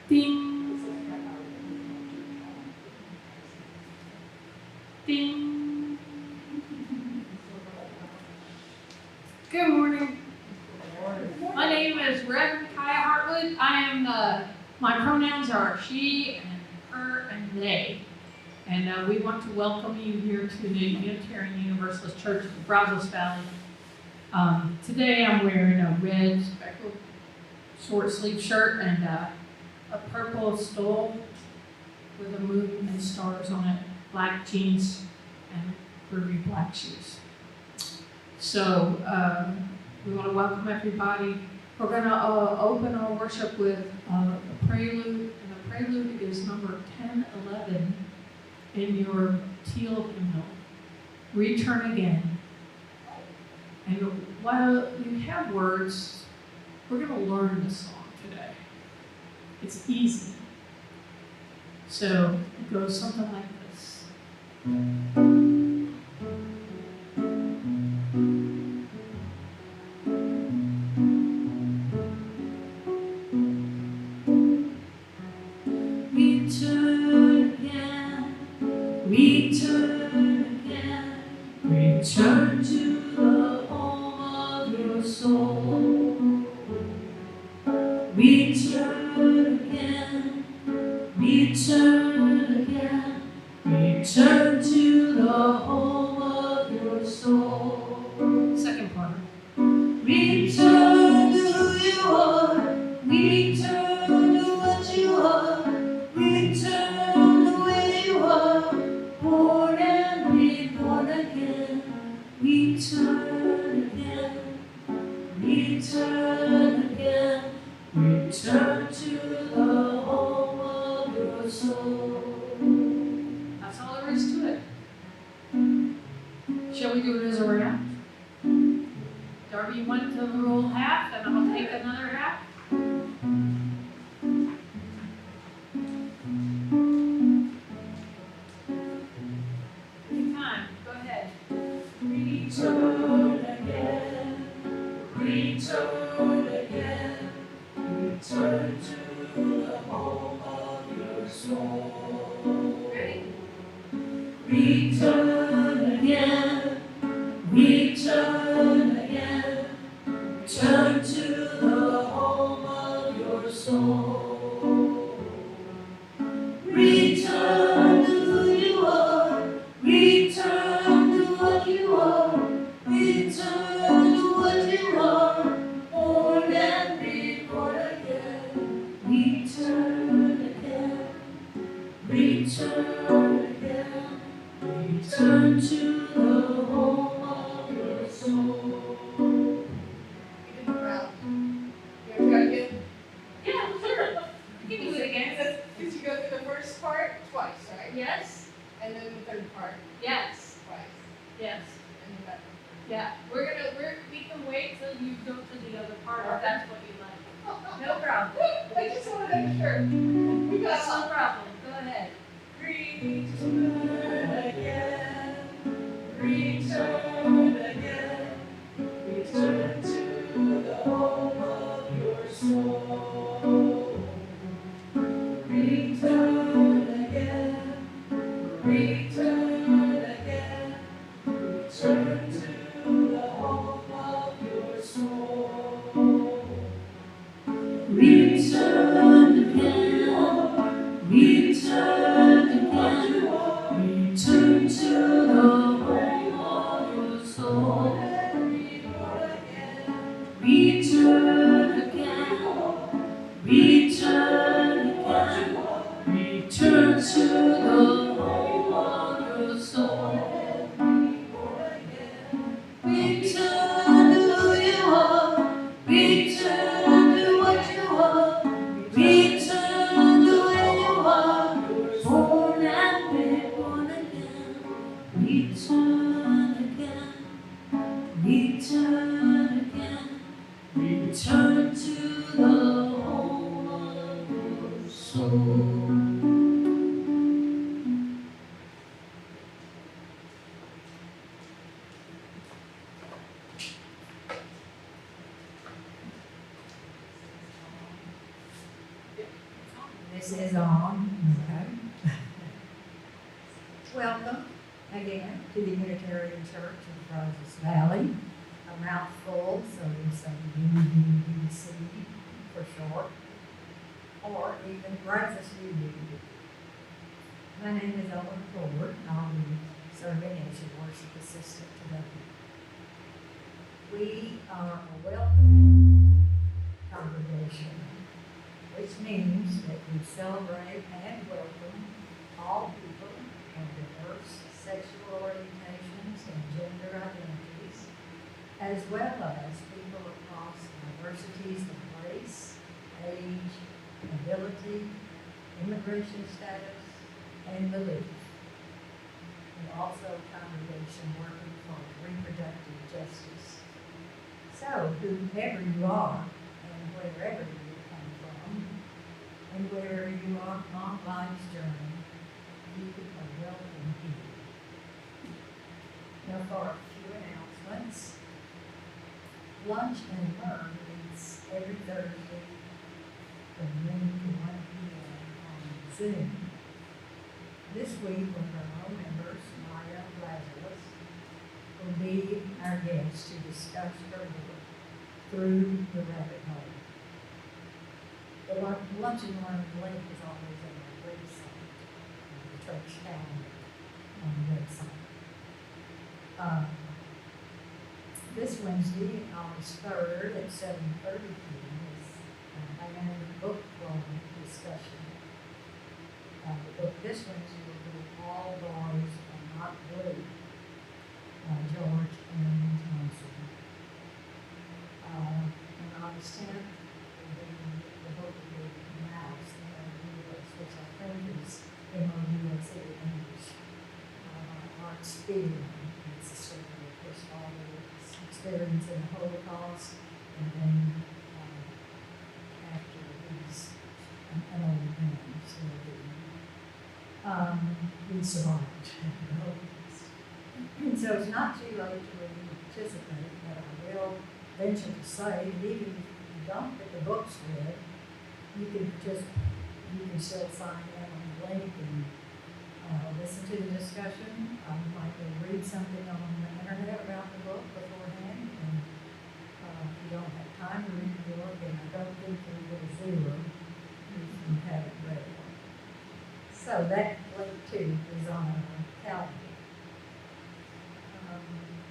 Ding. Ding. Good morning. My name is Reverend Kiya Heartwood. My pronouns are she and her and they. And we want to welcome you here to the Unitarian Universalist Church of the Brazos Valley. Today I'm wearing a red speckled short sleeve shirt and a purple stole with a moon and stars on it, black jeans and groovy black shoes. So we want to welcome everybody. We're going to open our worship with a prelude, and the prelude is number 1011 in your teal hymnal, Return Again. And while you have words, we're going to learn the song today. It's easy. So it goes something like this. Return to the home of your soul. Return again, return again, return to the home of your soul. Second part. Return to who you are, return to what you are, return to where you are, born and reborn again. Return again, return again, return to the home of your soul. That's all there is to it. Shall we do it as a round? Darby, you want to roll half, and I'll take another half? Anytime, go ahead. Return again, return again, return to the home of your soul. Ready? Return again, return again, return to the home of your soul. Return to who you are, return to what you are, return to what you are, born and reborn again. Return again, return again, return to the home of your soul. You did proud. You ever got it again? Yeah, sure. You can do it again. Did you go through the first part twice, right? Yes. And then the third part Yes. twice. Yes. And then that. Yeah. We can wait till you go to the other part if that's what you like. No problem. I just wanted to make sure. We got That's no problem. Go ahead. Return again, return again, return to the home of your soul. Return again, return again, return to the home of your soul. Return again, return again, return to the home of your soul. Return again, return again, return to the home of your soul. Return to who you are, return to what you are, return soul. This is on, okay. Welcome again to the Unitarian Church of Brazos Valley. A mouthful, so we say UUCBV for short, or even Brazos UUCBV. My name is Ellen Ford, and I'll be serving as your worship assistant today. We are a welcoming congregation, which means that we celebrate and welcome all people of diverse sexual orientations and gender identities, as well as people across diversities of race, age, ability, immigration status, and belief. And also a congregation working for reproductive justice. So, whoever you are, and wherever you come from, and wherever you are on life's journey, you are welcome here. Now for a few announcements. Lunch and Learn meets every Thursday from noon to 1 p.m. on Zoom. This week, one of our own members, Brazos, will be our guest to discuss her book, Through the Rabbit Hole. The Lunch and Learn link is always on our website, the church calendar on the website. This Wednesday, August 3rd at 7:30 p.m. is a band book club discussion. The book this Wednesday will be All Boys Are Not Blue by George M. Thompson. On August 10th, the book will be Mouse, M-O-U-S, which I think is M-O-U-S in English. Art Spear. It's a story of his father's experience in the Holocaust, and then after he's an old man, so he survived the Holocaust. And so it's not too late to really participate, but I will venture to say, even if you don't get the books read, you can participate. You can still sign in on the link and listen to the discussion. You might go read something on the internet about the book beforehand, and if you don't have time to read the book, and I don't think you get a zero if you haven't read it. So that link too is on our calendar.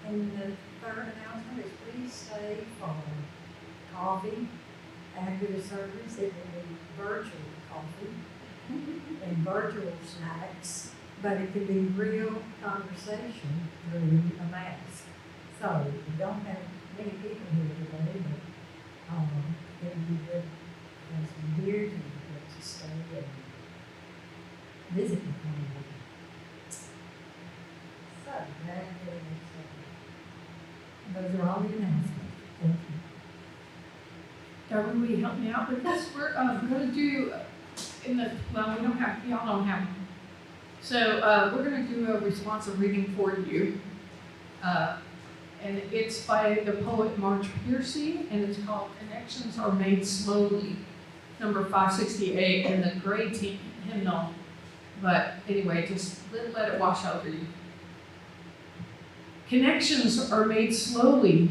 And the third announcement is please stay for coffee after the service. It will be virtual coffee and virtual snacks, but it can be real conversation through a mask. So we don't have many people here today, but it would be good as we hear to get to stay and visit with one another. So that is those are all the announcements. Thank you. Darwin, will you help me out with this? We're going to do we don't have, y'all don't have them. So we're going to do a responsive reading for you. And it's by the poet Marge Piercy, and it's called Connections Are Made Slowly, number 568 in the gray hymnal. But anyway, just let it wash over you. Connections are made slowly.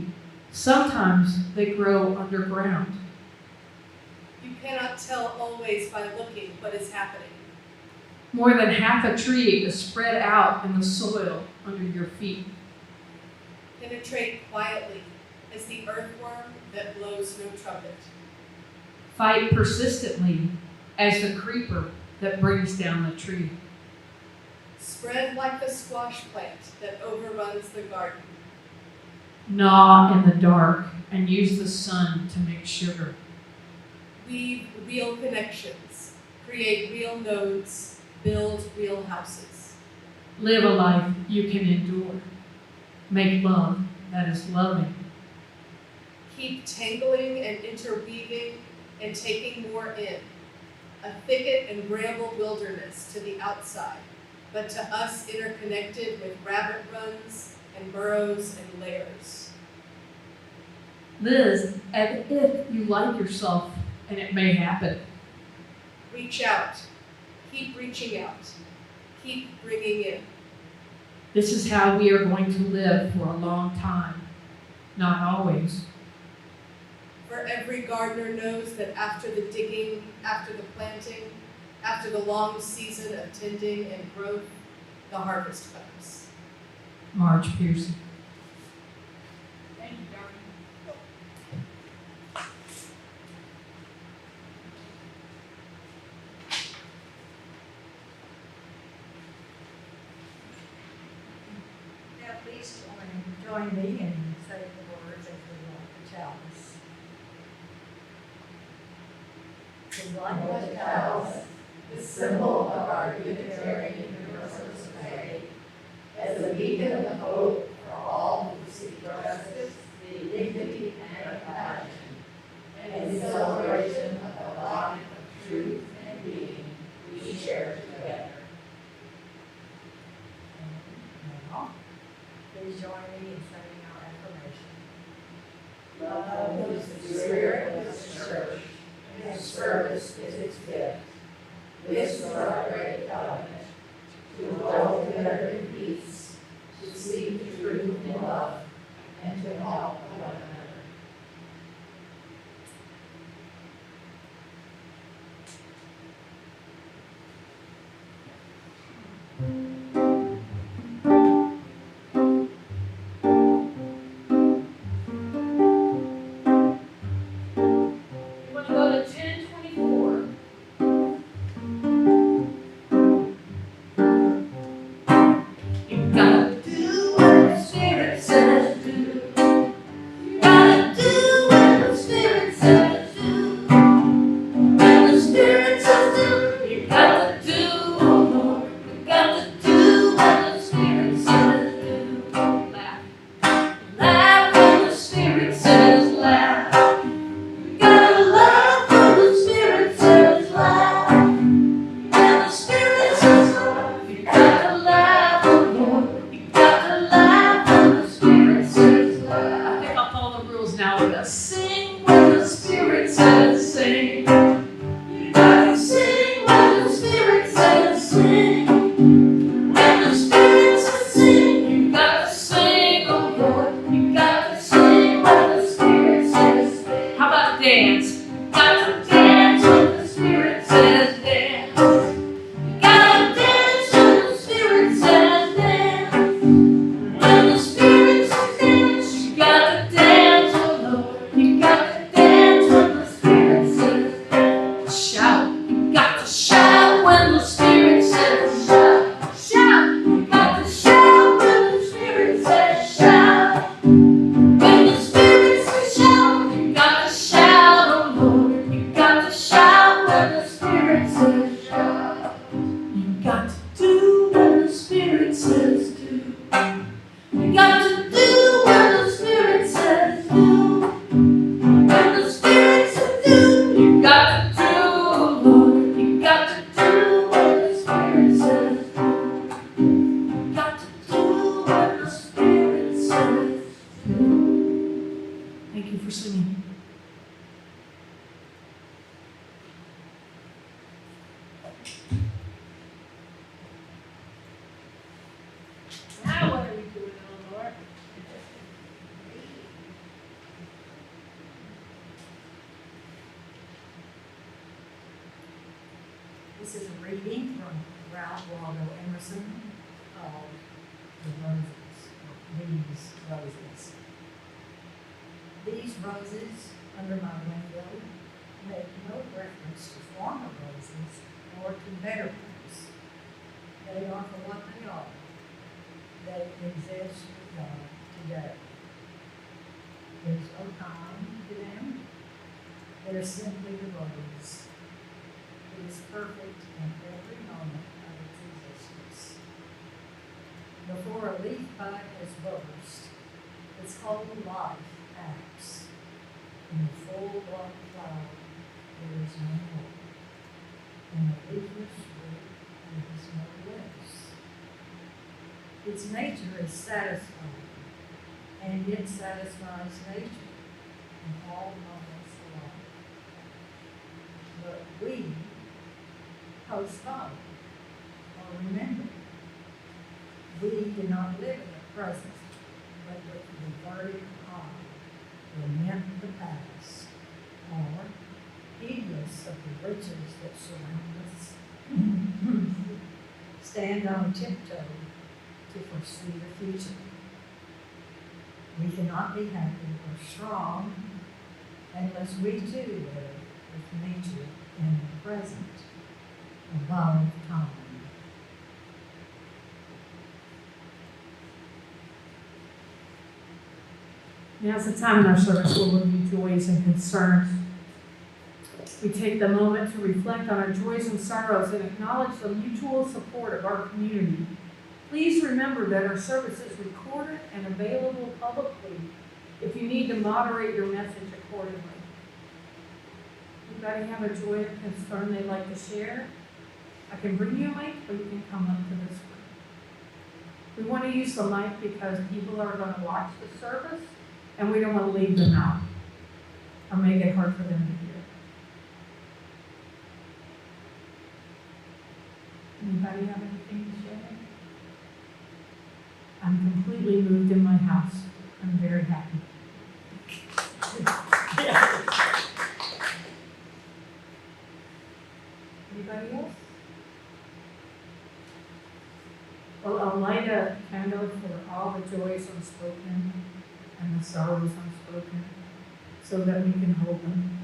Sometimes they grow underground. You cannot tell always by looking what is happening. More than half a tree is spread out in the soil under your feet. Penetrate quietly as the earthworm that blows no trumpet. Fight persistently as the creeper that brings down the tree. Spread like the squash plant that overruns the garden. Gnaw in the dark and use the sun to make sugar. Weave real connections. Create real nodes. Build real houses. Live a life you can endure. Make love that is loving. Keep tangling and interweaving and taking more in. a thicket and bramble wilderness to the outside, but to us interconnected with rabbit runs and burrows and lairs. Liz, as if you like yourself, and it may happen. Reach out. Keep reaching out. Keep bringing in. This is how we are going to live for a long time. Not always. For every gardener knows that after the digging, after the planting, after the long season of tending and growth, the harvest comes. Marge Pearson. Thank you, darling. Now please join me in saying the words as we light the chalice. We light the chalice, the symbol of our Unitarian Universalist faith, as a beacon of hope for all who seek justice, dignity, and compassion, and in celebration of the body of truth and being we share together. and now, please join me in saying our affirmation. Love is the spirit of the church, and service is its gift. This is our great covenant, to dwell together in peace, to seek the truth in love, and to help one another. You want to go to 1024. You gotta do what the Spirit says do. You gotta do what the Spirit says do. When the Spirit says do, you gotta do, oh Lord. You gotta do what the Spirit says do. Laugh. Laugh when the Spirit says laugh. You gotta laugh when the Spirit says laugh. When the Spirit says laugh, you gotta laugh, oh Lord. You gotta laugh when the Spirit says laugh. I think I'll follow the rules now. We gotta sing when the Spirit says sing. You gotta sing when the Spirit says sing. When the Spirit says sing, you gotta sing, oh Lord. You gotta sing when the Spirit says sing. How about dance? Got to dance when the Spirit says dance. You gotta dance when the Spirit says dance. When the Spirit says dance, you gotta dance, oh Lord. You gotta dance when the Spirit says dance. Shout. You got to shout when the Spirit says shout. Shout. You got to shout when the Spirit says shout. When the Spirit says shout, you got to shout, oh Lord. You got to shout when the Spirit says shout. You got to do what the Spirit says do. You got to do what the Spirit says do. When the Spirit says do, you got to do, oh Lord. You got to do what the Spirit says do. You got to do what the Spirit says do. Thank you for singing. Now what are we doing, Eleanor? This is a reading from Waldo Emerson called The Roses, or These Roses. These roses under my window make no reference to former roses or to better ones. They are for what they are. They exist with God today. There's no time to them. They're simply the rose. It is perfect in every moment of its existence. Before a leaf bud has burst, its whole life acts. In the full blown flower, there is no more. leafless fruit and has no leaves. Its nature is satisfying, and it satisfies nature in all moments of life. But we postpone or remember. We do not live in the present, but with the averted eye, lament the past, or heedless of the riches that surround us, stand on tiptoe to foresee the future. We cannot be happy or strong unless we too live with nature in the present, above time. Now's the time in our service where we'll review joys and concerns. We take the moment to reflect on our joys and sorrows and acknowledge the mutual support of our community. Please remember that our service is recorded and available publicly if you need to moderate your message accordingly. Anybody have a joy or concern they'd like to share? I can bring you a mic or you can come up to this room. We want to use the mic because people are going to watch the service and we don't want to leave them out or make it hard for them to hear. Anybody have anything to share? I'm completely moved in my house. I'm very happy. Anybody else? Well, I'll light a candle for all the joys unspoken and the sorrows unspoken so that we can hold them.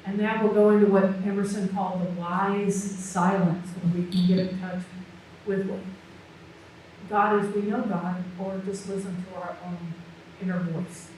And now we'll go into what Emerson called the wise silence, where we can get in touch with what God is. We know God, or just listen to our own inner voice.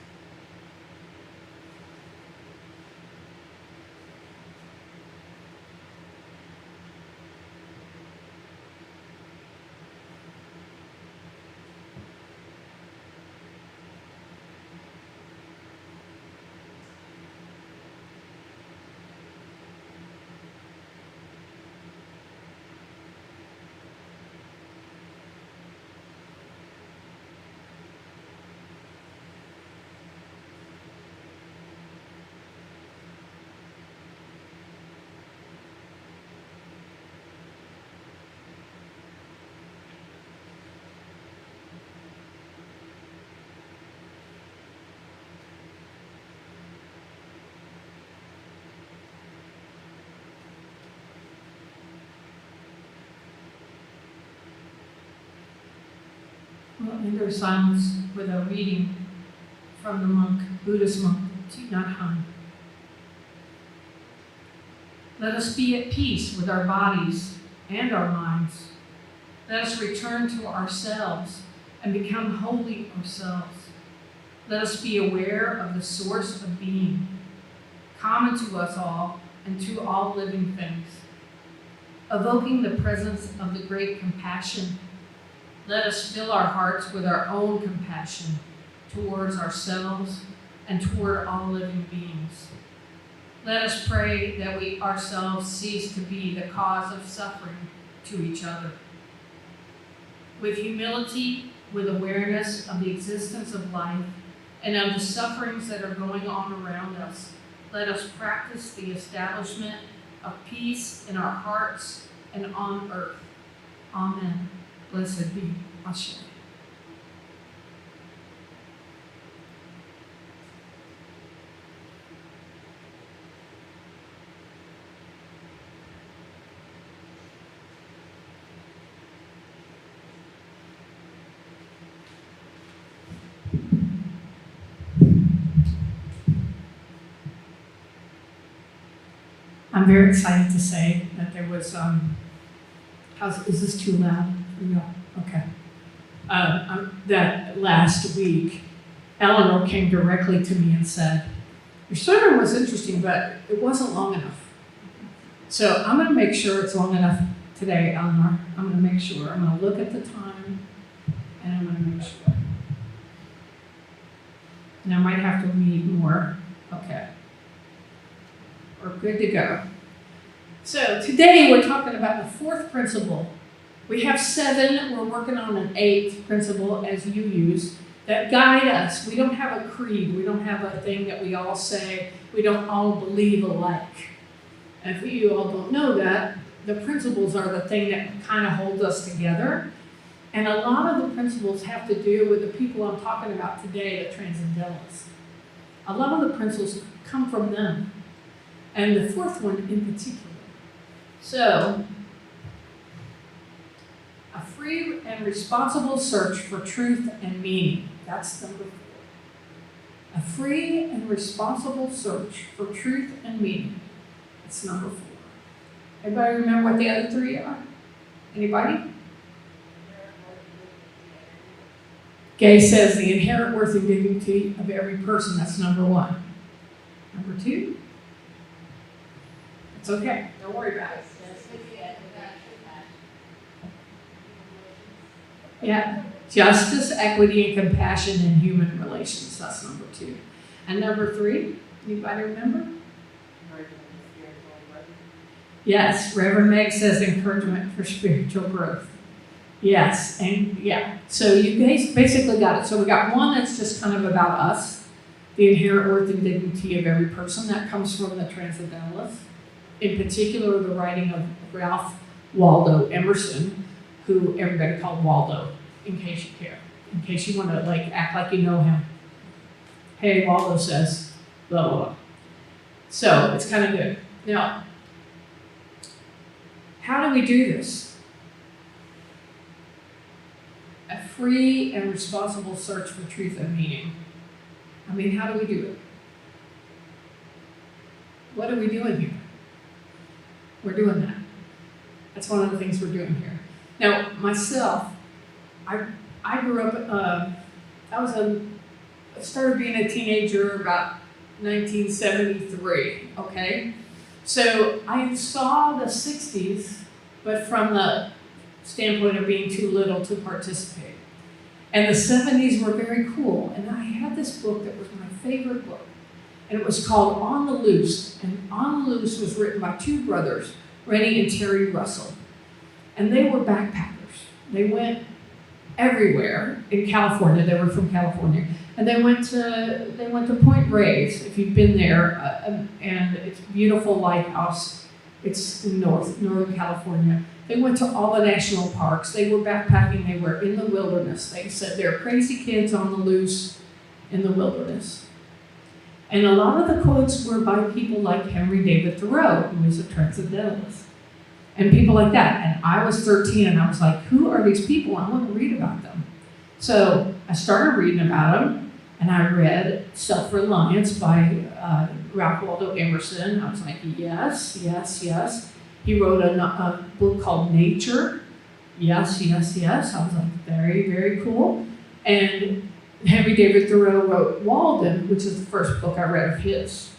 We'll end our silence with a reading from the Buddhist monk, Thich Nhat Hanh. Let us be at peace with our bodies and our minds. Let us return to ourselves and become wholly ourselves. Let us be aware of the source of being, common to us all and to all living things. Evoking the presence of the great compassion, let us fill our hearts with our own compassion towards ourselves and toward all living beings. Let us pray that we ourselves cease to be the cause of suffering to each other. With humility, with awareness of the existence of life and of the sufferings that are going on around us, let us practice the establishment of peace in our hearts and on earth. Amen. Blessed be Ashe. I'm very excited to say that there was, is this too loud for you? Okay. That last week, Eleanor came directly to me and said, your sermon was interesting, but it wasn't long enough. So I'm going to make sure it's long enough today, Eleanor. I'm going to make sure. I'm going to look at the time, and I'm going to make sure. And I might have to read more. Okay. Or we're good to go. So today we're talking about the fourth principle. We have 7, we're working on an 8th principle as you use that guide us. We don't have a creed, we don't have a thing that we all say, we don't all believe alike. And if you all don't know that, the principles are the thing that kind of holds us together. And a lot of the principles have to do with the people I'm talking about today, the Transcendentalists. A lot of the principles come from them. And the fourth one in particular. So, a free and responsible search for truth and meaning. That's number 4. A free and responsible search for truth and meaning. That's number 4. Everybody remember what the other 3 are? Anybody? Gay says the inherent worth and dignity of every person. That's number 1. Number 2? It's okay. Don't worry about it. Yeah. Justice, equity, and compassion in human relations. That's number 2. And number 3? Anybody remember? Yes. Reverend Meg says encouragement for spiritual growth. Yes, and yeah, so you guys basically got it. So we got one that's just kind of about us, the inherent worth and dignity of every person. That comes from the Transcendentalists. In particular, the writing of Ralph Waldo Emerson, who everybody called Waldo, in case you care, in case you want to act like you know him. Hey, Waldo says, blah, blah, blah. So it's kind of good. Now, how do we do this? A free and responsible search for truth and meaning. I mean, how do we do it? What are we doing here? We're doing that. That's one of the things we're doing here. Now, myself, I grew up, I started being a teenager about 1973, okay? So I saw the 60s, but from the standpoint of being too little to participate. And the 70s were very cool. And I had this book that was my favorite book. And it was called On the Loose. And On the Loose was written by 2 brothers, Rennie and Terry Russell. And they were backpackers. They went everywhere in California. They were from California. And they went to Point Reyes, if you've been there, and it's a beautiful lighthouse. It's in Northern California. They went to all the national parks. They were backpacking. They were in the wilderness. They said they're crazy kids on the loose in the wilderness. And a lot of the quotes were by people like Henry David Thoreau, who was a Transcendentalist, and people like that. And I was 13, and I was like, who are these people? I want to read about them. So I started reading about them, and I read Self-Reliance by Ralph Waldo Emerson. I was like, yes, yes, yes. He wrote a book called Nature. Yes, yes, yes. I was like, very, very cool. And Henry David Thoreau wrote Walden, which is the first book I read of his.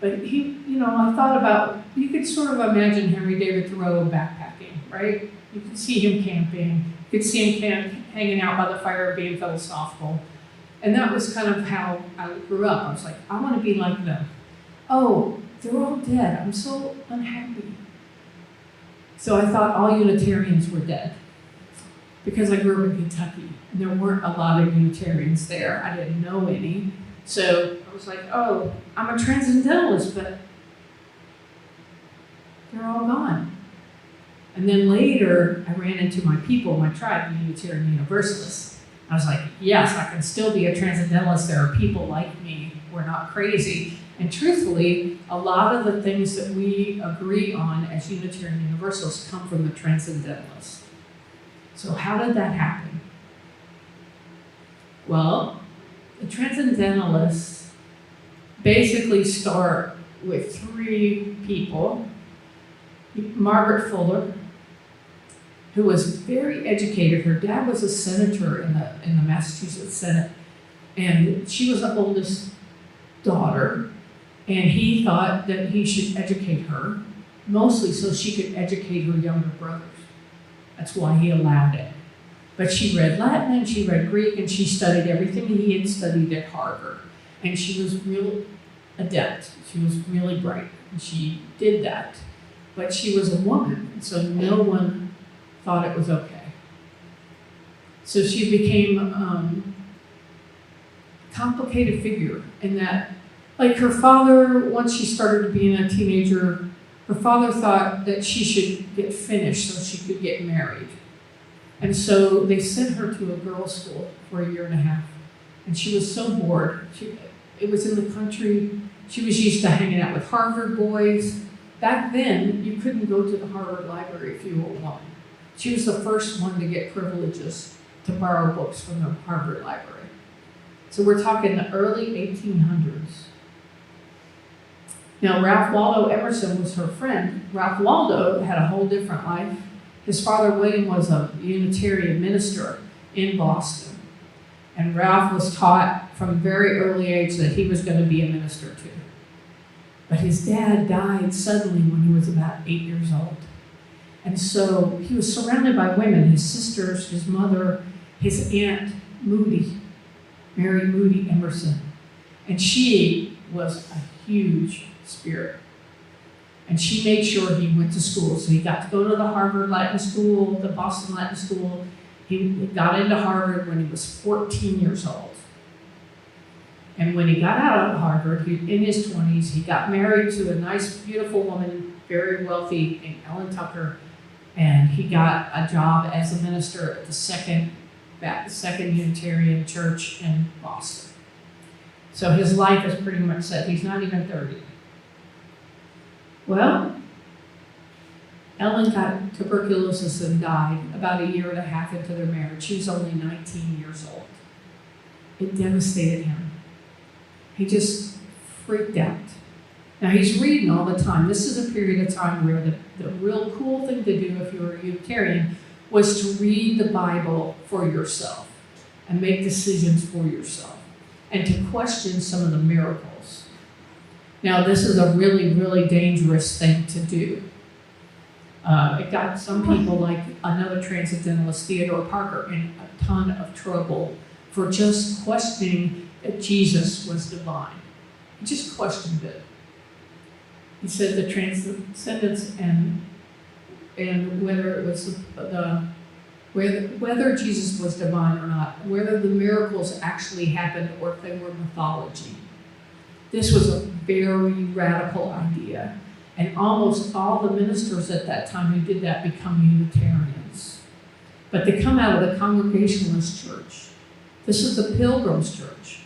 But he, I thought about, you could sort of imagine Henry David Thoreau backpacking, right? You could see him camping. You could see him hanging out by the fire, being philosophical. And that was kind of how I grew up. I was like, I want to be like them. Oh, they're all dead. I'm so unhappy. So I thought all Unitarians were dead because I grew up in Kentucky and there weren't a lot of Unitarians there. I didn't know any. So I was like, oh, I'm a Transcendentalist, but they're all gone. And then later I ran into my people, my tribe, the Unitarian Universalists. I was like, yes, I can still be a Transcendentalist. There are people like me. We're not crazy. And truthfully, a lot of the things that we agree on as Unitarian Universalists come from the Transcendentalists. So how did that happen? Well, the Transcendentalists basically start with 3 people. Margaret Fuller, who was very educated. Her dad was a senator in the Massachusetts Senate, and she was the oldest daughter. And he thought that he should educate her, mostly so she could educate her younger brothers. That's why he allowed it. But she read Latin and she read Greek and she studied everything he had studied at Harvard. And she was real adept. She was really bright, and she did that. But she was a woman, and so no one thought it was okay. So she became a complicated figure in that, like her father, once she started being a teenager, her father thought that she should get finished so she could get married. And so they sent her to a girls' school for 1.5 years. And she was so bored. It was in the country. She was used to hanging out with Harvard boys. Back then, you couldn't go to the Harvard library if you were a woman. She was the first one to get privileges to borrow books from the Harvard library. So we're talking the early 1800s. Now, Ralph Waldo Emerson was her friend. Ralph Waldo had a whole different life. His father, William, was a Unitarian minister in Boston. And Ralph was taught from a very early age that he was going to be a minister too. But his dad died suddenly when he was about 8 years old. And so he was surrounded by women, his sisters, his mother, his aunt, Mary Moody Emerson. And she was a huge spirit. And she made sure he went to school. So he got to go to the Harvard Latin School, the Boston Latin School. He got into Harvard when he was 14 years old. And when he got out of Harvard, in his 20s, he got married to a nice, beautiful woman, very wealthy, named Ellen Tucker. And he got a job as a minister at the Second Unitarian Church in Boston. So his life is pretty much set. He's not even 30. Well, Ellen got tuberculosis and died about 1.5 years into their marriage. She was only 19 years old. It devastated him. He just freaked out. Now he's reading all the time. This is a period of time where the real cool thing to do if you were a Unitarian was to read the Bible for yourself and make decisions for yourself and to question some of the miracles. Now this is a really, really dangerous thing to do. It got some people, like another Transcendentalist, Theodore Parker, in a ton of trouble for just questioning that Jesus was divine. He just questioned it. He said the Transcendence and whether it was whether Jesus was divine or not, whether the miracles actually happened or if they were mythology. This was a very radical idea. And almost all the ministers at that time who did that become Unitarians. But they come out of the Congregationalist church. This is the Pilgrim's church.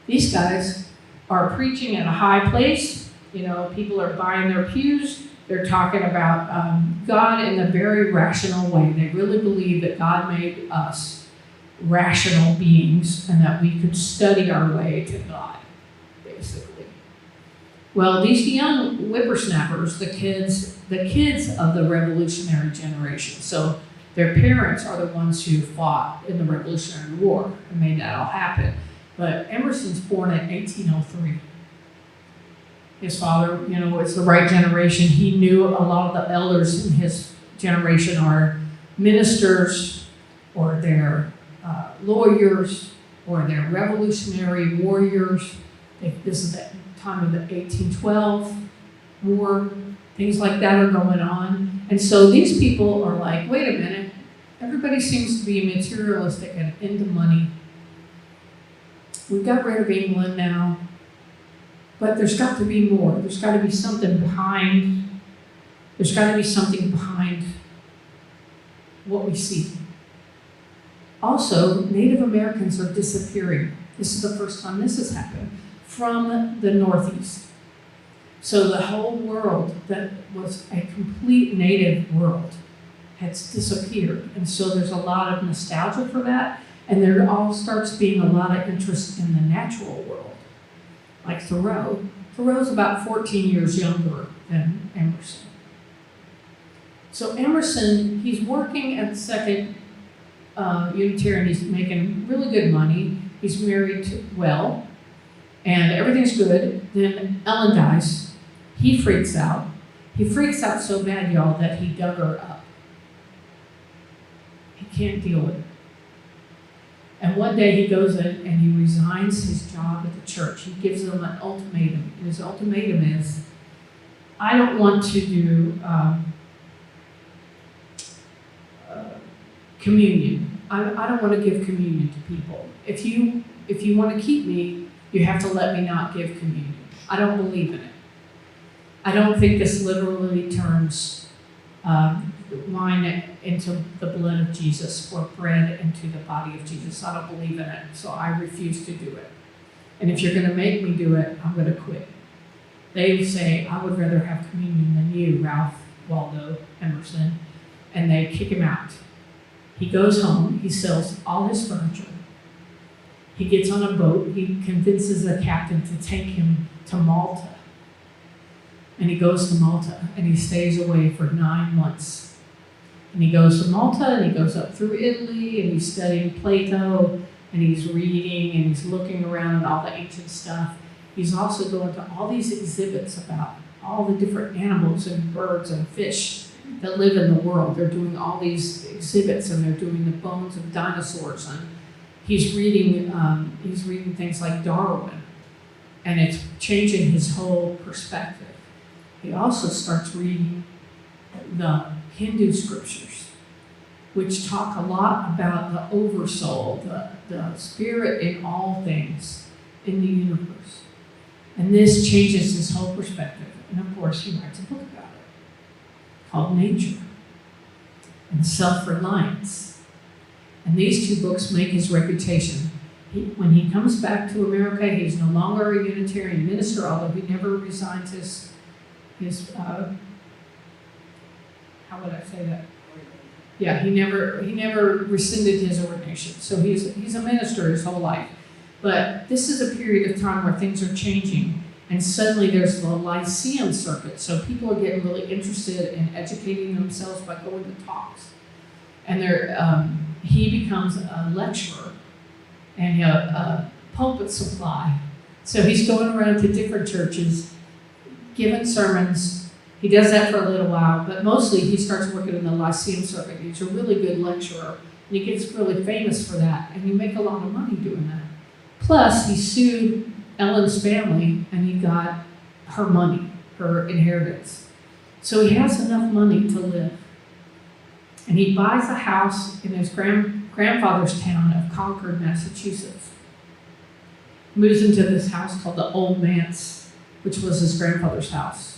These guys are preaching at a high place. You know, people are buying their pews. They're talking about God in a very rational way. They really believe that God made us rational beings and that we could study our way to God, basically. Well, these young whippersnappers, the kids of the revolutionary generation, so their parents are the ones who fought in the Revolutionary War and made that all happen. But Emerson's born in 1803. His father, was the right generation. He knew a lot of the elders in his generation are ministers or they're lawyers or they're revolutionary warriors. This is the time of the 1812 war. Things like that are going on. And so these people are like, wait a minute, everybody seems to be materialistic and into money. We've got rid of England now, but there's got to be more. There's got to be something behind. There's got to be something behind what we see. Also, Native Americans are disappearing. This is the first time this has happened from the Northeast. So the whole world that was a complete native world has disappeared. And so there's a lot of nostalgia for that. And there all starts being a lot of interest in the natural world. Like Thoreau. Thoreau's about 14 years younger than Emerson. So Emerson, he's working at the Second Unitarian. He's making really good money. He's married well, and everything's good. Then Ellen dies. He freaks out. He freaks out so bad, y'all, that he dug her up. He can't deal with it. And one day he goes in and he resigns his job at the church. He gives them an ultimatum. And his ultimatum is, I don't want to do communion. I don't want to give communion to people. If you want to keep me, you have to let me not give communion. I don't believe in it. I don't think this literally turns wine into the blood of Jesus or bread into the body of Jesus. I don't believe in it, so I refuse to do it. And if you're going to make me do it, I'm going to quit. They say, I would rather have communion than you, Ralph, Waldo, Emerson, and they kick him out. He goes home, he sells all his furniture. He gets on a boat, he convinces the captain to take him to Malta. And he goes to Malta, and he stays away for 9 months. And he goes to Malta, and he goes up through Italy, and he's studying Plato, and he's reading, and he's looking around at all the ancient stuff. He's also going to all these exhibits about all the different animals and birds and fish that live in the world. They're doing all these exhibits, and they're doing the bones of dinosaurs, and he's reading things like Darwin, and it's changing his whole perspective. He also starts reading the Hindu scriptures, which talk a lot about the oversoul, the spirit in all things in the universe. And this changes his whole perspective. And of course, he writes a book about it called Nature and Self-Reliance. And these two books make his reputation. When he comes back to America, he's no longer a Unitarian minister, although he never resigns his how would I say that? Yeah, he never rescinded his ordination. So he's a minister his whole life. But this is a period of time where things are changing, and suddenly there's the Lyceum circuit. So people are getting really interested in educating themselves by going to talks. And he becomes a lecturer and a pulpit supply. So he's going around to different churches, giving sermons. He does that for a little while, but mostly he starts working in the Lyceum circuit. He's a really good lecturer, and he gets really famous for that, and you make a lot of money doing that. Plus, he sued Ellen's family, and he got her money, her inheritance. So he has enough money to live. And he buys a house in his grandfather's town of Concord, Massachusetts. Moves into this house called the Old Manse, which was his grandfather's house.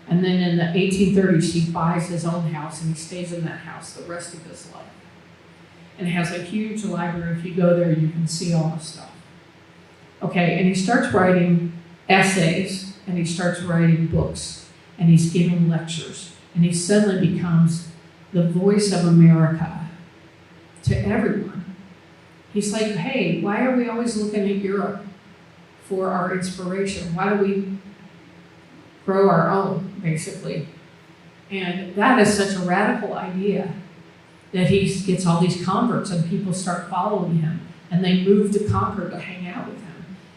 And then in the 1830s, he buys his own house, and he stays in that house the rest of his life. And it has a huge library. If you go there, you can see all the stuff. Okay, and he starts writing essays, and he starts writing books, and he's giving lectures, and he suddenly becomes the voice of America to everyone. He's like, hey, why are we always looking at Europe for our inspiration? Why do we grow our own, basically? And that is such a radical idea that he gets all these converts, and people start following him, and they move to Concord to hang out with him.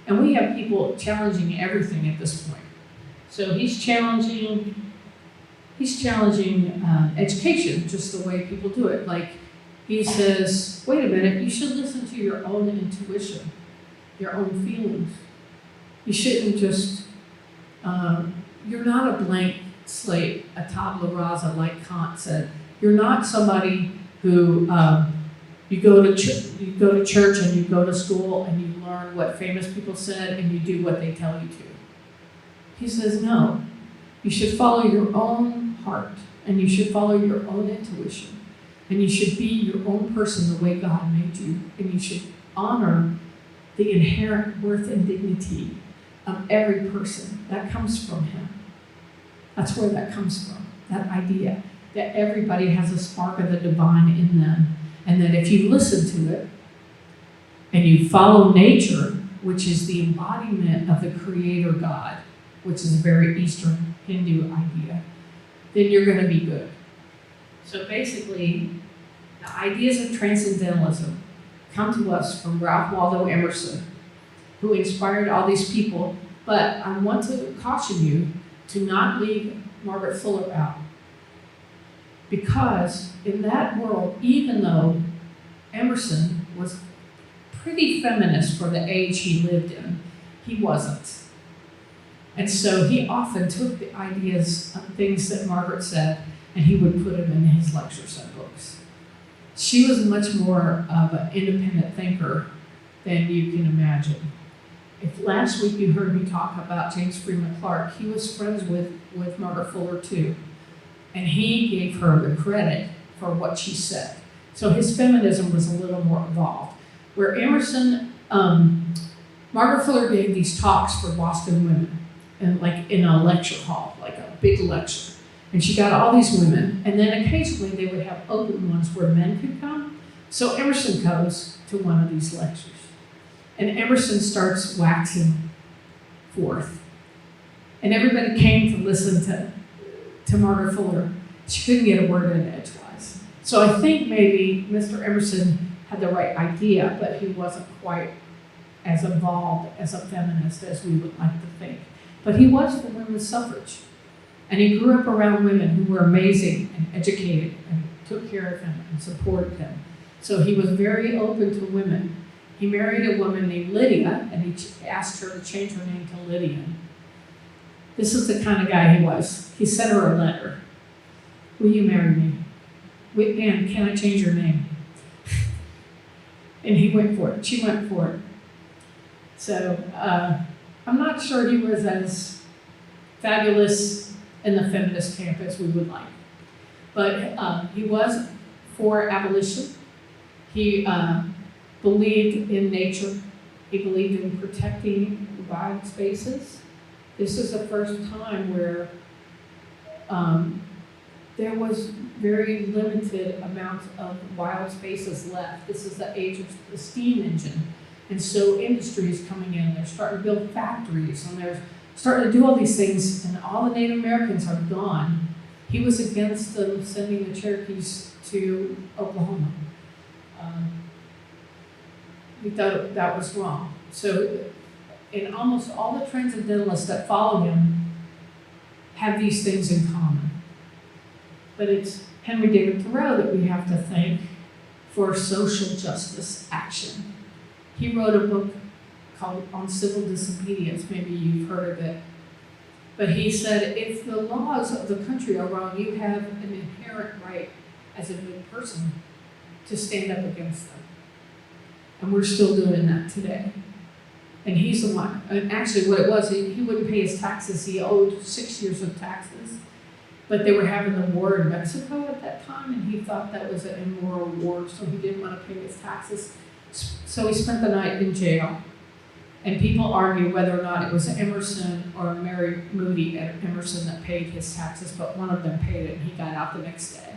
And we have people challenging everything at this point. So he's challenging education, just the way people do it. Like, he says, wait a minute, you should listen to your own intuition, your own feelings. You shouldn't just, you're not a blank slate, a tabula rasa, like Kant said. You're not somebody who, you go to church and you go to school and you learn what famous people said and you do what they tell you to. He says, no, you should follow your own heart, and you should follow your own intuition, and you should be your own person the way God made you, and you should honor the inherent worth and dignity of every person. That comes from him. That's where that comes from, that idea that everybody has a spark of the divine in them, and that if you listen to it and you follow nature, which is the embodiment of the Creator God, which is a very Eastern Hindu idea, then you're going to be good. So basically, the ideas of Transcendentalism come to us from Ralph Waldo Emerson, who inspired all these people. But I want to caution you to not leave Margaret Fuller out. Because in that world, even though Emerson was pretty feminist for the age he lived in. He wasn't. And so he often took the ideas of things that Margaret said and he would put them in his lectures and books. She was much more of an independent thinker than you can imagine. If last week you heard me talk about James Freeman Clarke, he was friends with Margaret Fuller too. And he gave her the credit for what she said. So his feminism was a little more evolved. Where Emerson, Margaret Fuller gave these talks for Boston women, and like in a lecture hall, like a big lecture. And she got all these women, and then occasionally they would have open ones where men could come. So Emerson goes to one of these lectures. And Emerson starts waxing forth. And everybody came to listen to Margaret Fuller. She couldn't get a word in edgewise. So I think maybe Mr. Emerson had the right idea, but he wasn't quite as evolved as a feminist as we would like to think. But he was for women's suffrage. And he grew up around women who were amazing and educated and took care of him and supported him. So he was very open to women. He married a woman named Lydia, and he asked her to change her name to Lydian. This is the kind of guy he was. He sent her a letter. Will you marry me? Anne, can I change your name? And he went for it. She went for it. So I'm not sure he was as fabulous in the feminist camp as we would like. But he was for abolition. He believed in nature. He believed in protecting wild spaces. This is the first time where there was very limited amounts of wild spaces left. This is the age of the steam engine. And so industry is coming in. They're starting to build factories, and they're starting to do all these things, and all the Native Americans are gone. He was against sending the Cherokees to Oklahoma. He thought that was wrong. So in almost all the Transcendentalists that follow him have these things in common. But it's Henry David Thoreau that we have to thank for social justice action. He wrote a book called On Civil Disobedience. Maybe you've heard of it. But he said, if the laws of the country are wrong, you have an inherent right as a good person to stand up against them. And we're still doing that today. And he's the one. And actually what it was, he wouldn't pay his taxes. He owed 6 years of taxes. But they were having the war in Mexico at that time, and he thought that was an immoral war, so he didn't want to pay his taxes. So he spent the night in jail. And people argue whether or not it was Emerson or Mary Moody at Emerson that paid his taxes, but one of them paid it, and he got out the next day.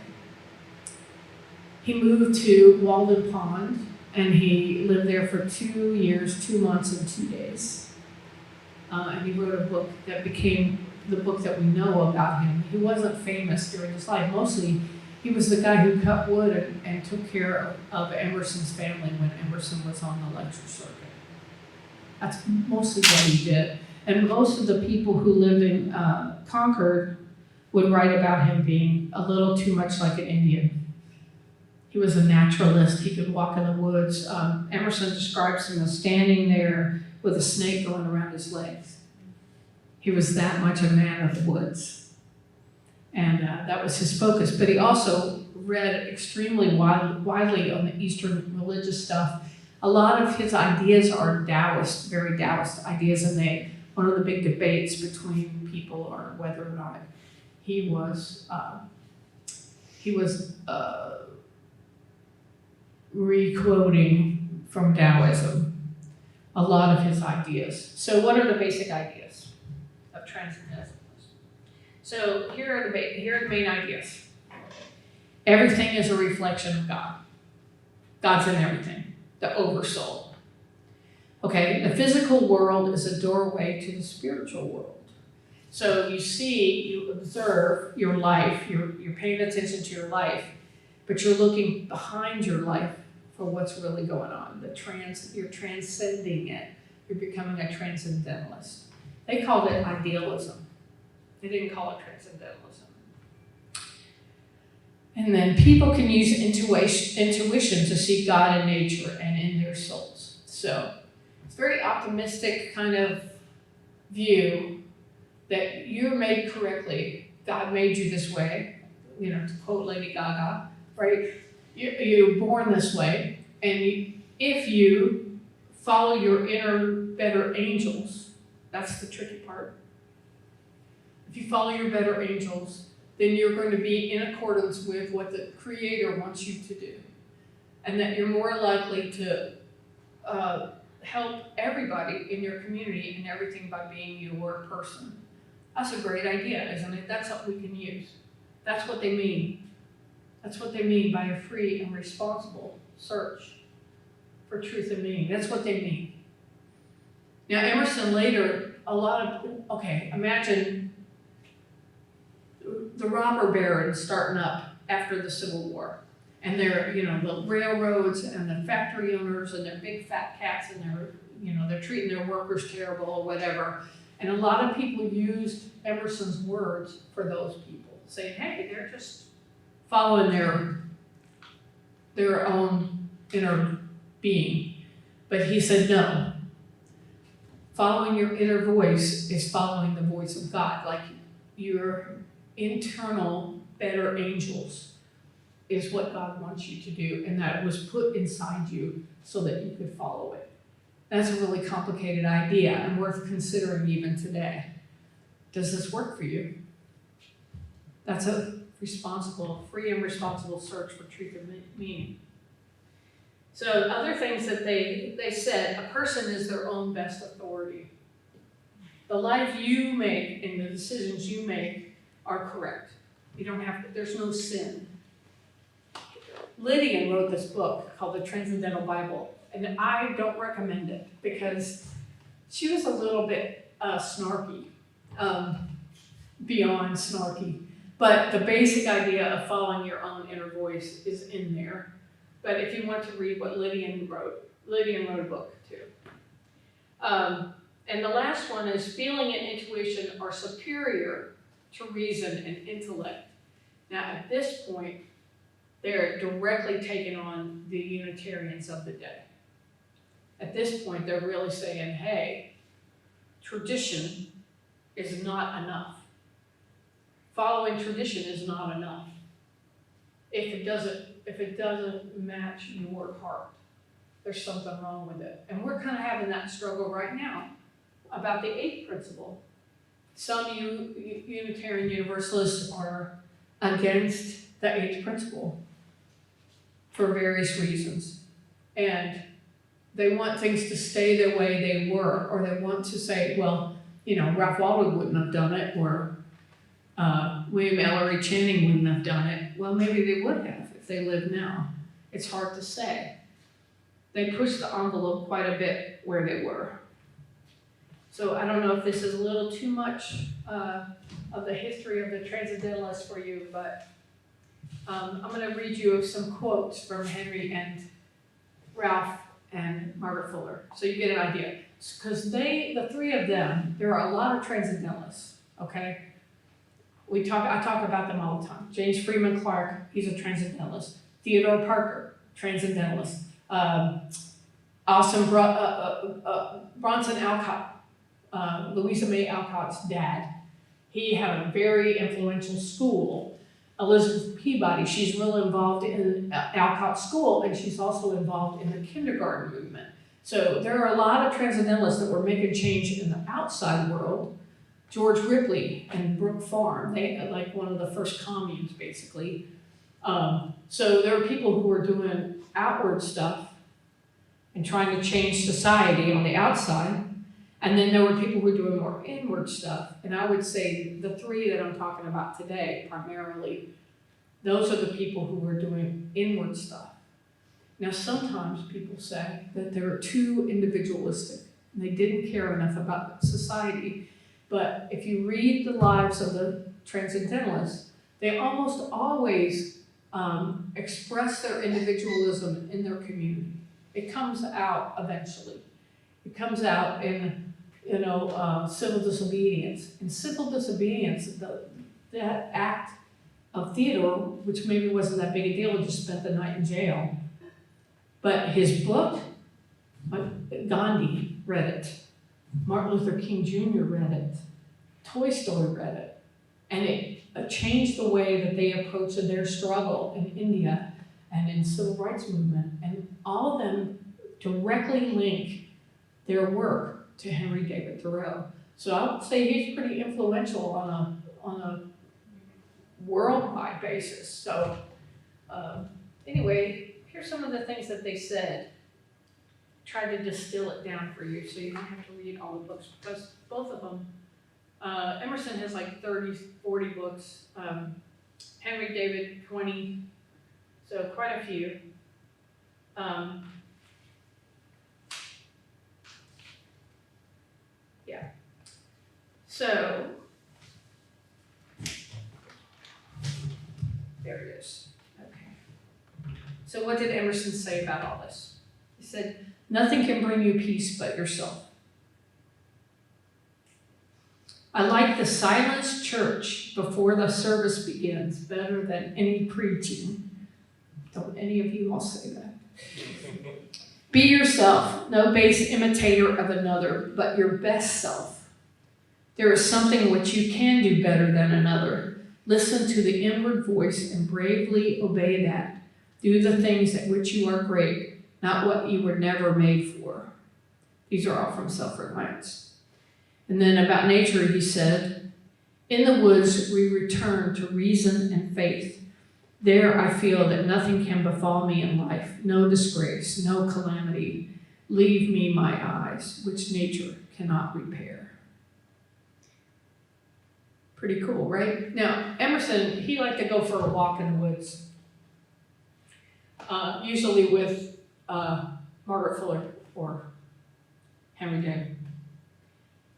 He moved to Waldo Pond, and he lived there for 2 years, 2 months, and 2 days. And he wrote a book that became the book that we know about him. He wasn't famous during his life. Mostly, he was the guy who cut wood and took care of Emerson's family when Emerson was on the lecture circuit. That's mostly what he did. And most of the people who lived in Concord would write about him being a little too much like an Indian. He was a naturalist. He could walk in the woods. Emerson describes him as standing there with a snake going around his legs. He was that much a man of the woods. And that was his focus. But he also read extremely widely on the Eastern religious stuff. A lot of his ideas are Taoist, very Taoist ideas, and one of the big debates between people are whether or not he was re-quoting from Taoism a lot of his ideas. So what are the basic ideas of Transcendentalism? So here are the main ideas. Everything is a reflection of God. God's in everything, the oversoul. Okay, the physical world is a doorway to the spiritual world. So you observe your life, you're paying attention to your life, but you're looking behind your life for what's really going on. You're transcending it. You're becoming a transcendentalist. They called it idealism. They didn't call it transcendentalism. And then people can use intuition to see God in nature and in their souls. So it's a very optimistic kind of view that you're made correctly. God made you this way, to quote Lady Gaga, right? You're born this way, and if you follow your inner better angels, that's the tricky part. If you follow your better angels, then you're going to be in accordance with what the Creator wants you to do. And that you're more likely to help everybody in your community and everything by being your person. That's a great idea, isn't it? That's something we can use. That's what they mean. That's what they mean by a free and responsible search for truth and meaning. That's what they mean. Now, Emerson later, imagine the robber barons starting up after the Civil War. And they're, the railroads and the factory owners and their big fat cats and they're treating their workers terrible or whatever. And a lot of people used Emerson's words for those people, saying, hey, they're just following their own inner being. But he said, no. Following your inner voice is following the voice of God, like your internal better angels is what God wants you to do, and that it was put inside you so that you could follow it. That's a really complicated idea and worth considering even today. Does this work for you? That's a free and responsible search for truth and meaning. So other things that they said, a person is their own best authority. The life you make and the decisions you make are correct. You don't have to, there's no sin. Lydian wrote this book called The Transcendental Bible, and I don't recommend it because she was a little bit snarky, beyond snarky. But the basic idea of following your own inner voice is in there. But if you want to read what Lydian wrote a book too. And the last one is feeling and intuition are superior to reason and intellect. Now at this point, they're directly taking on the Unitarians of the day. At this point, they're really saying, hey, tradition is not enough. Following tradition is not enough if it doesn't match your heart. There's something wrong with it. And we're kind of having that struggle right now about the 8th principle. Some Unitarian Universalists are against the 8th principle for various reasons. And they want things to stay the way they were, or they want to say, well, Ralph Waldo wouldn't have done it, or William Ellery Channing wouldn't have done it. Well, maybe they would have if they lived now. It's hard to say. They pushed the envelope quite a bit where they were. So I don't know if this is a little too much of the history of the Transcendentalists for you, but I'm going to read you some quotes from Henry and Ralph and Margaret Fuller, so you get an idea. Because the three of them, there are a lot of Transcendentalists, okay? I talk about them all the time. James Freeman Clarke, he's a Transcendentalist. Theodore Parker, Transcendentalist. Bronson Alcott, Louisa May Alcott's dad. He had a very influential school. Elizabeth Peabody, she's really involved in Alcott School, and she's also involved in the kindergarten movement. So there are a lot of Transcendentalists that were making change in the outside world. George Ripley and Brook Farm, they like one of the first communes, basically. So there are people who were doing outward stuff and trying to change society on the outside. And then there were people who were doing more inward stuff. And I would say the three that I'm talking about today, primarily, those are the people who were doing inward stuff. Now, sometimes people say that they were too individualistic and they didn't care enough about society. But if you read the lives of the Transcendentalists, they almost always express their individualism in their community. It comes out eventually. It comes out in, civil disobedience. In civil disobedience, that act of Theodore, which maybe wasn't that big a deal, he just spent the night in jail. But his book Gandhi read it. Martin Luther King Jr. read it. Tolstoy read it. And it changed the way that they approached their struggle in India and in civil rights movement. And all of them directly link their work to Henry David Thoreau. So I would say he's pretty influential on a worldwide basis. So anyway, here's some of the things that they said. Tried to distill it down for you so you don't have to read all the books, because both of them, Emerson has like 30, 40 books, Henry David 20, so quite a few. Yeah. So, there it is. Okay. So what did Emerson say about all this? He said, nothing can bring you peace but yourself. I like the silenced church before the service begins better than any preaching. Don't any of you all say that. Be yourself, no base imitator of another, but your best self. There is something which you can do better than another. Listen to the inward voice and bravely obey that. Do the things at which you are great, not what you were never made for. These are all from Self-Reliance. And then about nature, he said, in the woods we return to reason and faith. There I feel that nothing can befall me in life, no disgrace, no calamity. Leave me my eyes, which nature cannot repair. Pretty cool, right? Now, Emerson, he liked to go for a walk in the woods, usually with Margaret Fuller or Henry David.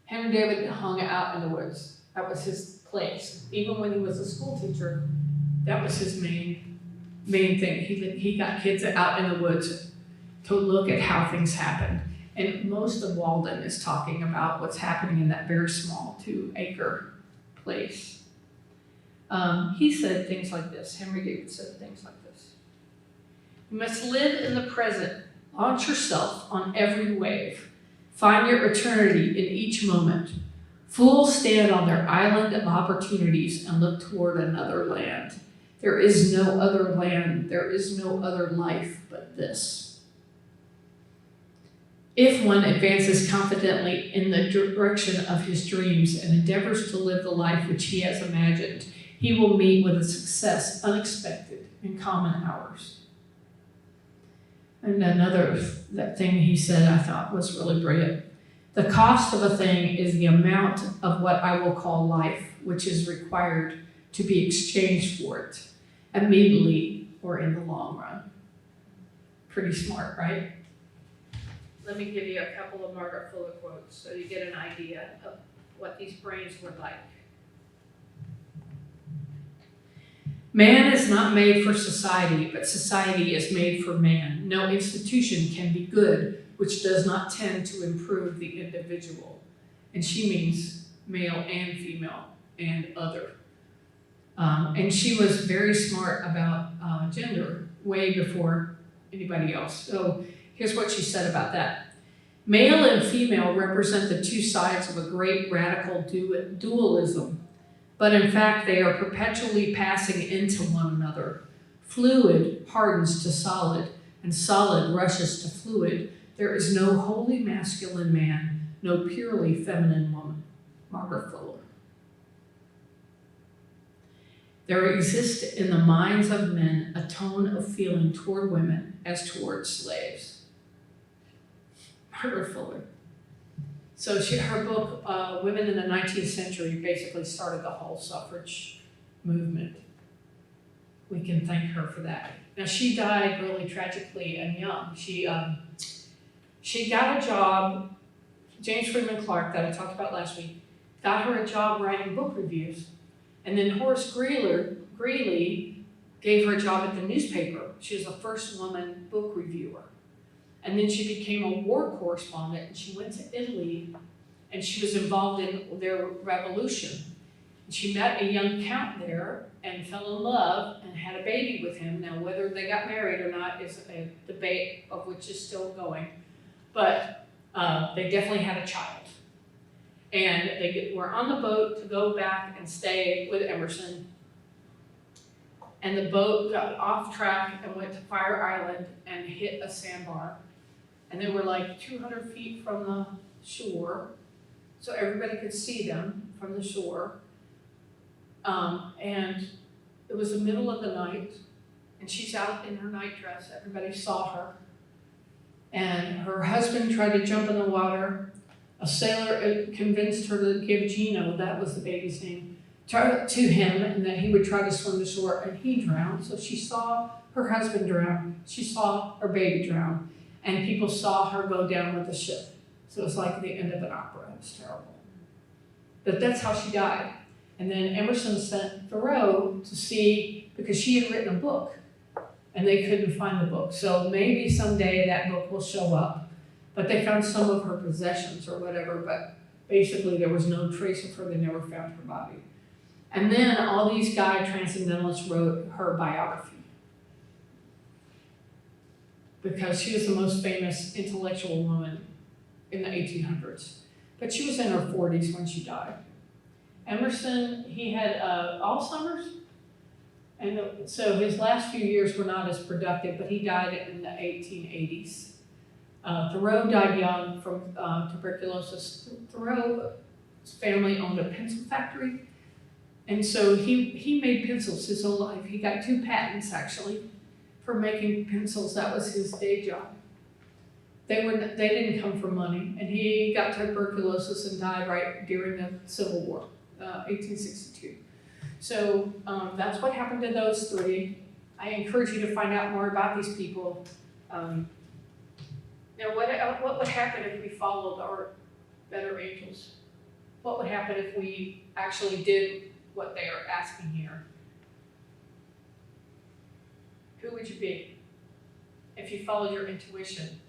Henry David hung out in the woods. That was his place. Even when he was a school teacher, that was his main thing. He got kids out in the woods to look at how things happen. And most of Walden is talking about what's happening in that very small 2-acre place. He said things like this. Henry David said things like this. You must live in the present. Launch yourself on every wave. Find your eternity in each moment. Fools stand on their island of opportunities and look toward another land. There is no other land, there is no other life but this. If one advances confidently in the direction of his dreams and endeavors to live the life which he has imagined, he will meet with a success unexpected in common hours. And another thing he said I thought was really brilliant. The cost of a thing is the amount of what I will call life, which is required to be exchanged for it, immediately or in the long run. Pretty smart, right? Let me give you a couple of Margaret Fuller quotes so you get an idea of what these brains were like. Man is not made for society, but society is made for man. No institution can be good which does not tend to improve the individual. And she means male and female and other. And she was very smart about gender way before anybody else. So here's what she said about that. Male and female represent the two sides of a great radical dualism. But in fact, they are perpetually passing into one another. Fluid hardens to solid, and solid rushes to fluid. There is no wholly masculine man, no purely feminine woman. Margaret Fuller. There exists in the minds of men a tone of feeling toward women as toward slaves. Margaret Fuller. So her book, Women in the 19th Century, basically started the whole suffrage movement. We can thank her for that. Now, she died really tragically and young. She got a job, James Freeman Clarke, that I talked about last week, got her a job writing book reviews. And then Horace Greeley gave her a job at the newspaper. She was the first woman book reviewer. And then she became a war correspondent, and she went to Italy, and she was involved in their revolution. And she met a young count there and fell in love and had a baby with him. Now, whether they got married or not is a debate of which is still going. but they definitely had a child. And they were on the boat to go back and stay with Emerson. And the boat got off track and went to Fire Island and hit a sandbar. And they were like 200 feet from the shore, so everybody could see them from the shore. And it was the middle of the night, and she's out in her nightdress. Everybody saw her. And her husband tried to jump in the water. A sailor convinced her to give Gino, that was the baby's name, to him, and that he would try to swim to shore, and he drowned. So she saw her husband drown. She saw her baby drown. And people saw her go down with the ship. So it was like the end of an opera. It was terrible. But that's how she died. And then Emerson sent Thoreau to see, because she had written a book, and they couldn't find the book. So maybe someday that book will show up. But they found some of her possessions or whatever, but basically there was no trace of her. They never found her body. And then all these Transcendentalists wrote her biography, because she was the most famous intellectual woman in the 1800s. But she was in her 40s when she died. Emerson, he had Alzheimer's, and so his last few years were not as productive, but he died in the 1880s. Thoreau died young from tuberculosis. Thoreau's family owned a pencil factory, and so he made pencils his whole life. He got 2 patents, actually, for making pencils. That was his day job. They didn't come from money, and he got tuberculosis and died right during the Civil War, 1862. So that's what happened to those 3. I encourage you to find out more about these people. Now, what would happen if we followed our better angels? What would happen if we actually did what they are asking here? Who would you be if you followed your intuition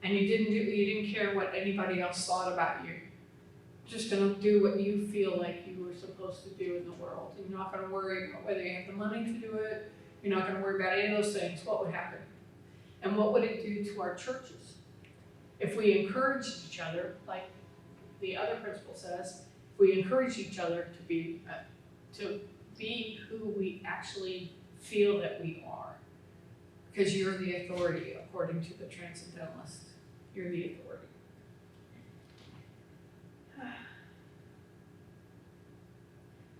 and you didn't care what anybody else thought about you? Just gonna do what you feel like you were supposed to do in the world. And you're not gonna worry about whether you have the money to do it. You're not gonna worry about any of those things. What would happen? And what would it do to our churches? If we encouraged each other, like the other principle says, if we encourage each other to be who we actually feel that we are, because you're the authority, according to the Transcendentalists. You're the authority.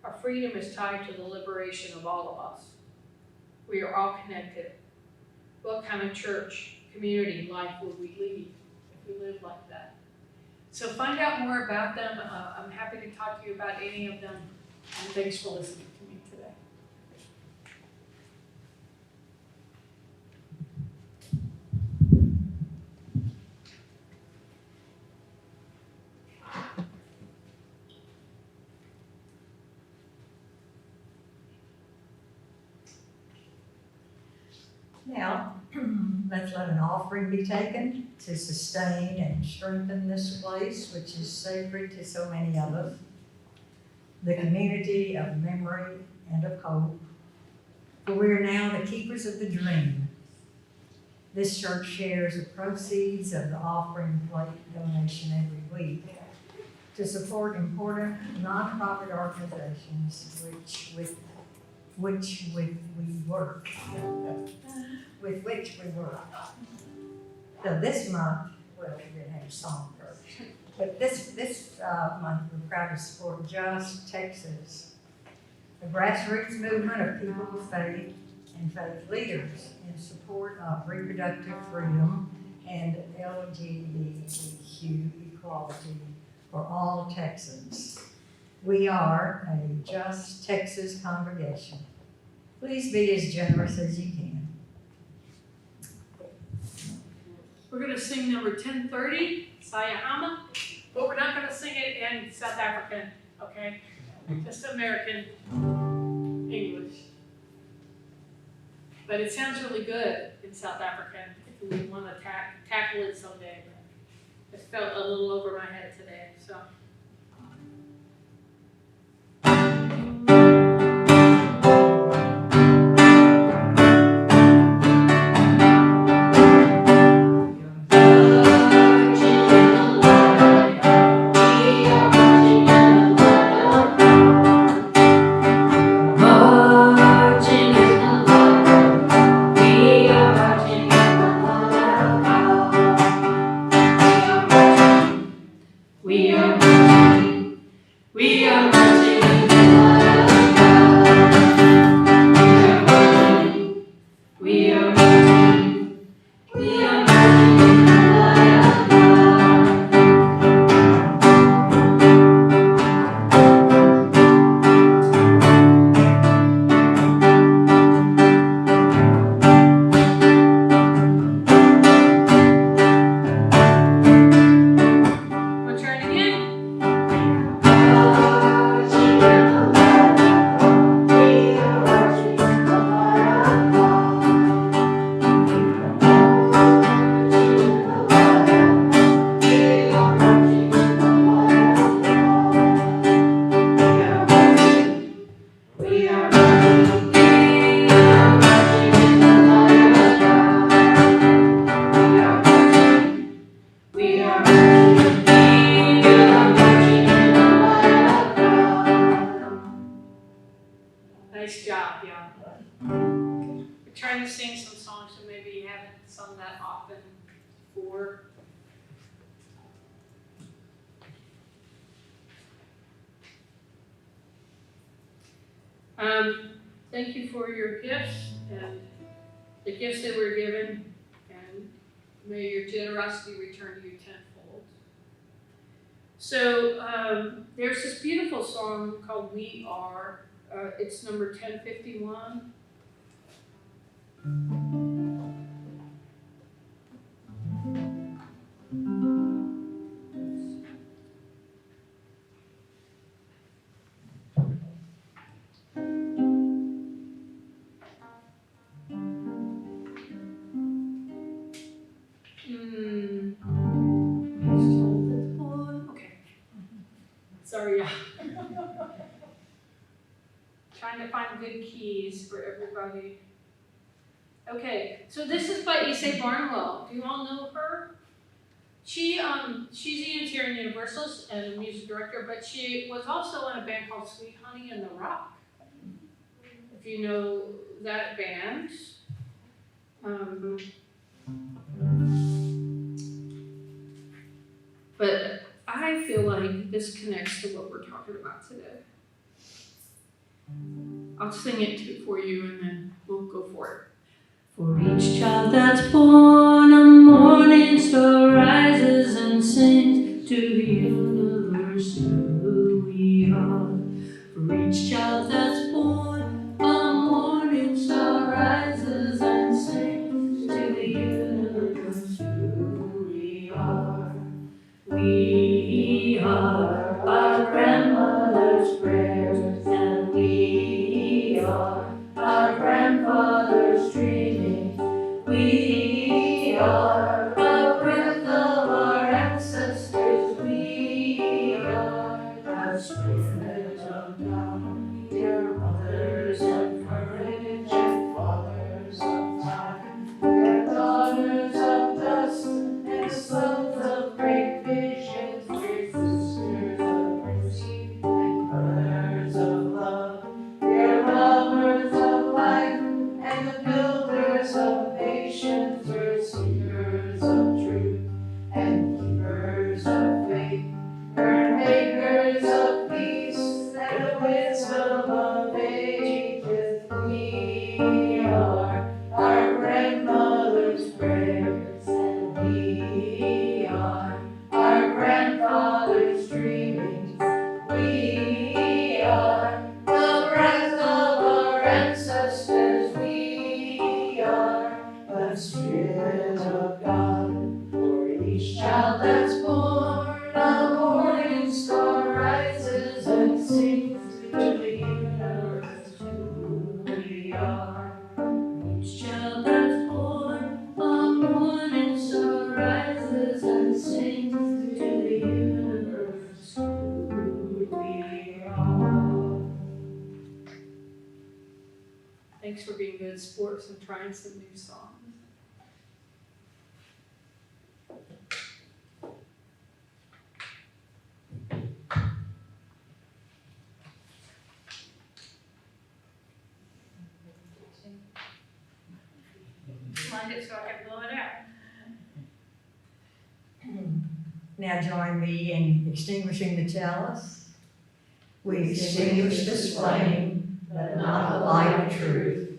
Our freedom is tied to the liberation of all of us. We are all connected. What kind of church, community, life would we lead if we lived like that? So find out more about them. I'm happy to talk to you about any of them. And thanks for listening to me today. Now, let's let an offering be taken to sustain and strengthen this place, which is sacred to so many of us, the community of memory and of hope. For we are now the keepers of the dream. This church shares the proceeds of the offering plate donation every week to support important nonprofit organizations with which we work. So this month, well, we didn't have a song first, but this month we're proud to support Just Texas, a grassroots movement of people of faith and faith leaders in support of reproductive freedom and LGBTQ equality for all Texans. We are a Just Texas congregation. Please be as generous as you can. We're going to sing number 1030, Sayahama, but we're not going to sing it in South African, okay? Just American English. But it sounds really good in South African if we want to tackle it someday. It felt a little over my head today, so. Nice job, yeah. We're trying to sing some songs, so maybe you haven't sung that often before. Thank you for your gifts and the gifts that were given, and may your generosity return to you tenfold. So there's this beautiful song called We Are. It's number 1051. Okay. Sorry, yeah. Trying to find good keys for everybody. Okay, so this is by Issa Barnwell. Do you all know her? She's a Unitarian Universalist and a music director, but she was also in a band called Sweet Honey and the Rock. If you know that band. But I feel like this connects to what we're talking about today. I'll sing it for you and then we'll go for it. For each child that's born, a morning star rises and sings to the universe who we are. For each child that's born, a morning star rises and sings to the universe who we are. We are our grandmother's prayers, and we are our grandfather's dreaming. We are the breath of our ancestors. We are the spirit of God, dear mothers of courage and fathers of time. Dear daughters of dust and sons of great visions, dear sisters of mercy and brothers of love. Dear lovers of life and the builders of nations, we're seekers of truth and keepers of faith. We're makers of peace and the wisdom of ages. We are our grandmother's prayers, and we are our grandfather's dreamings. We are the breath of our ancestors. We are the Spirit of God. For each child that's born, a morning star rises and sings to the universe who we are. Each child that's born, a morning star rises and sings to the universe who we are. Thanks for being good sports and trying some new songs. Mind it so I can blow it out. Now join me in extinguishing the chalice. We extinguish this flame, but not the light of truth,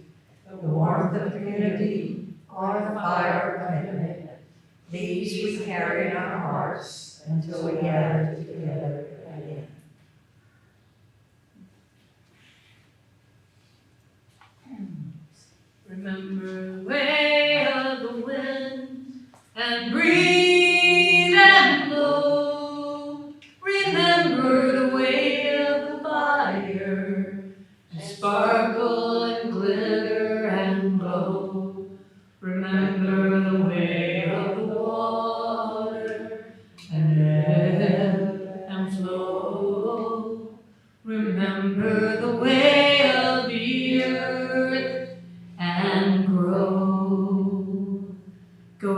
the warmth of community, or the fire of commitment. These we carry in our hearts until we gather together again. Remember the way of the wind and breathe and blow. Remember the way of the fire and sparkle and glitter and glow. Remember the way of the water and ebb and flow. Remember the way of the earth and grow. Go